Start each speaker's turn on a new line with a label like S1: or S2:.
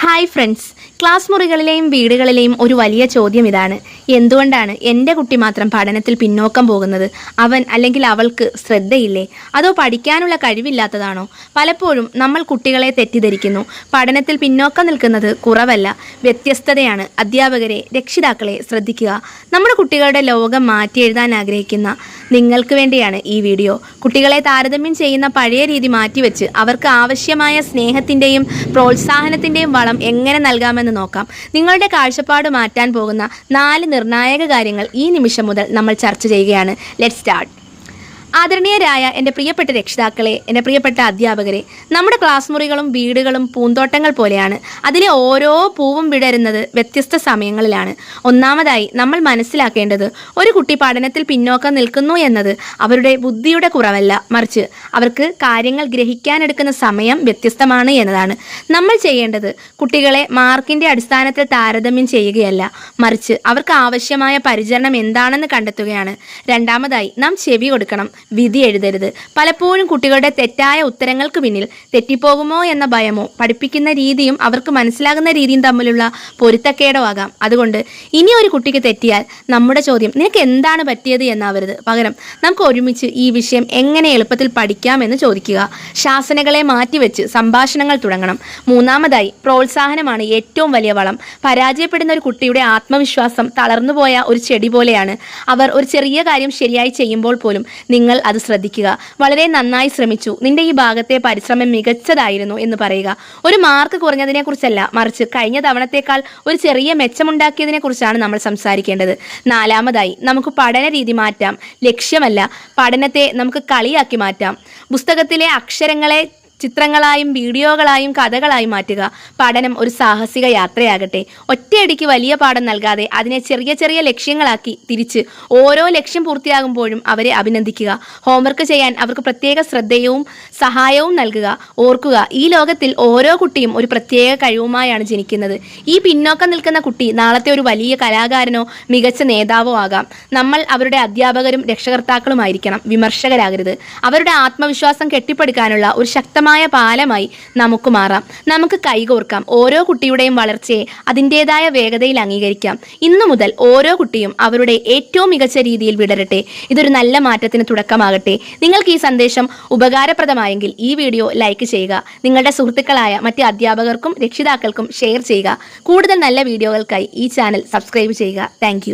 S1: Hi friends, class മുറികളിലെയും വീടുകളിലെയും ഒരു വലിയ ചോദ്യം ഇതാണ്: എന്തുകൊണ്ടാണ് എൻ്റെ കുട്ടി മാത്രം പഠനത്തിൽ പിന്നോക്കം പോകുന്നത്? അവൻ അല്ലെങ്കിൽ അവൾക്ക് ശ്രദ്ധയില്ലേ? അതോ പഠിക്കാനുള്ള കഴിവില്ലാത്തതാണോ? പലപ്പോഴും നമ്മൾ കുട്ടികളെ തെറ്റിദ്ധരിക്കുന്നു. പഠനത്തിൽ പിന്നോക്കം നിൽക്കുന്നത് കുറവല്ല, വ്യത്യസ്തതയാണ്. അധ്യാപകരെ, രക്ഷിതാക്കളെ ശ്രദ്ധിക്കുക. നമ്മുടെ കുട്ടികളുടെ ലോകം മാറ്റി എഴുതാൻ ആഗ്രഹിക്കുന്ന നിങ്ങൾക്ക് വേണ്ടിയാണ് ഈ വീഡിയോ. കുട്ടികളെ താരതമ്യം ചെയ്യുന്ന പഴയ രീതി മാറ്റിവെച്ച് അവർക്ക് ആവശ്യമായ സ്നേഹത്തിൻ്റെയും പ്രോത്സാഹനത്തിൻ്റെയും വളം എങ്ങനെ നൽകാമെന്ന് നോക്കാം. നിങ്ങളുടെ കാഴ്ചപ്പാട് മാറ്റാൻ പോകുന്ന 4 നിർണായക കാര്യങ്ങൾ ഈ നിമിഷം മുതൽ നമ്മൾ ചർച്ച ചെയ്യുകയാണ്. Let's start. ആദരണീയരായ എൻ്റെ പ്രിയപ്പെട്ട രക്ഷിതാക്കളെ, എൻ്റെ പ്രിയപ്പെട്ട അധ്യാപകരെ, നമ്മുടെ ക്ലാസ് മുറികളും വീടുകളും പൂന്തോട്ടങ്ങൾ പോലെയാണ്. അതിലെ ഓരോ പൂവും വിടരുന്നത് വ്യത്യസ്ത സമയങ്ങളിലാണ്. ഒന്നാമതായി നമ്മൾ മനസ്സിലാക്കേണ്ടത്, ഒരു കുട്ടി പഠനത്തിൽ പിന്നോക്കം നിൽക്കുന്നു എന്നത് അവരുടെ ബുദ്ധിയുടെ കുറവല്ല, മറിച്ച് അവർക്ക് കാര്യങ്ങൾ ഗ്രഹിക്കാനെടുക്കുന്ന സമയം വ്യത്യസ്തമാണ് എന്നതാണ്. നമ്മൾ ചെയ്യേണ്ടത് കുട്ടികളെ മാർക്കിൻ്റെ അടിസ്ഥാനത്തിൽ താരതമ്യം ചെയ്യുകയല്ല, മറിച്ച് അവർക്ക് ആവശ്യമായ പരിചരണം എന്താണെന്ന് കണ്ടെത്തുകയാണ്. രണ്ടാമതായി നാം ചെവി കൊടുക്കണം, വിധി എഴുതരുത്. പലപ്പോഴും കുട്ടികളുടെ തെറ്റായ ഉത്തരങ്ങൾക്ക് പിന്നിൽ തെറ്റിപ്പോകുമോ എന്ന ഭയമോ പഠിപ്പിക്കുന്ന രീതിയും അവർക്ക് മനസ്സിലാകുന്ന രീതിയും തമ്മിലുള്ള പൊരുത്തക്കേടോ ആകാം. അതുകൊണ്ട് ഇനി ഒരു കുട്ടിക്ക് തെറ്റിയാൽ നമ്മുടെ ചോദ്യം നിനക്ക് എന്താണ് പറ്റിയത് എന്നാവരുത്. പകരം നമുക്ക് ഒരുമിച്ച് ഈ വിഷയം എങ്ങനെ എളുപ്പത്തിൽ പഠിക്കാമെന്ന് ചോദിക്കുക. ശാസനകളെ മാറ്റിവെച്ച് സംഭാഷണങ്ങൾ തുടങ്ങണം. മൂന്നാമതായി പ്രോത്സാഹനമാണ് ഏറ്റവും വലിയ വളം. പരാജയപ്പെടുന്ന ഒരു കുട്ടിയുടെ ആത്മവിശ്വാസം തളർന്നുപോയ ഒരു ചെടി പോലെയാണ്. അവർ ഒരു ചെറിയ കാര്യം ശരിയായി ചെയ്യുമ്പോൾ പോലും നിങ്ങൾ അത് ശ്രദ്ധിക്കുക. വളരെ നന്നായി ശ്രമിച്ചു, നിന്റെ ഈ ഭാഗത്തെ പരിശ്രമം മികച്ചതായിരുന്നു എന്ന് പറയുക. ഒരു മാർക്ക് കുറഞ്ഞതിനെ കുറിച്ചല്ല, മറിച്ച് കഴിഞ്ഞ തവണത്തേക്കാൾ ഒരു ചെറിയ മെച്ചമുണ്ടാക്കിയതിനെ കുറിച്ചാണ് നമ്മൾ സംസാരിക്കേണ്ടത്. നാലാമതായി നമുക്ക് പഠന രീതി മാറ്റാം. ലക്ഷ്യമല്ല, പഠനത്തെ നമുക്ക് കളിയാക്കി മാറ്റാം. പുസ്തകത്തിലെ അക്ഷരങ്ങളെ ചിത്രങ്ങളായും വീഡിയോകളായും കഥകളായും മാറ്റുക. പഠനം ഒരു സാഹസിക യാത്രയാകട്ടെ. ഒറ്റയടിക്ക് വലിയ പാഠം നൽകാതെ അതിനെ ചെറിയ ചെറിയ ലക്ഷ്യങ്ങളാക്കി തിരിച്ച് ഓരോ ലക്ഷ്യം പൂർത്തിയാകുമ്പോഴും അവരെ അഭിനന്ദിക്കുക. ഹോംവർക്ക് ചെയ്യാൻ അവർക്ക് പ്രത്യേക ശ്രദ്ധയും സഹായവും നൽകുക. ഓർക്കുക, ഈ ലോകത്തിൽ ഓരോ കുട്ടിയും ഒരു പ്രത്യേക കഴിവുമായാണ് ജനിക്കുന്നത്. ഈ പിന്നോക്കം നിൽക്കുന്ന കുട്ടി നാളത്തെ ഒരു വലിയ കലാകാരനോ മികച്ച നേതാവോ ആകാം. നമ്മൾ അവരുടെ അധ്യാപകരും രക്ഷകർത്താക്കളുമായിരിക്കണം, വിമർശകരാകരുത്. അവരുടെ ആത്മവിശ്വാസം കെട്ടിപ്പടുക്കാനുള്ള ഒരു ശക്തമായ പാലമായി നമുക്ക് മാറാം. നമുക്ക് കൈകോർക്കാം. ഓരോ കുട്ടിയുടെയും വളർച്ചയെ അതിൻ്റെതായ വേഗതയിൽ അംഗീകരിക്കാം. ഇന്നു മുതൽ ഓരോ കുട്ടിയും അവരുടെ ഏറ്റവും മികച്ച രീതിയിൽ വിടരട്ടെ. ഇതൊരു നല്ല മാറ്റത്തിന് തുടക്കമാകട്ടെ. നിങ്ങൾക്ക് ഈ സന്ദേശം ഉപകാരപ്രദമായെങ്കിൽ ഈ വീഡിയോ ലൈക്ക് ചെയ്യുക. നിങ്ങളുടെ സുഹൃത്തുക്കളായ മറ്റ് അധ്യാപകർക്കും രക്ഷിതാക്കൾക്കും ഷെയർ ചെയ്യുക. കൂടുതൽ നല്ല വീഡിയോകൾക്കായി ഈ ചാനൽ സബ്സ്ക്രൈബ് ചെയ്യുക. താങ്ക്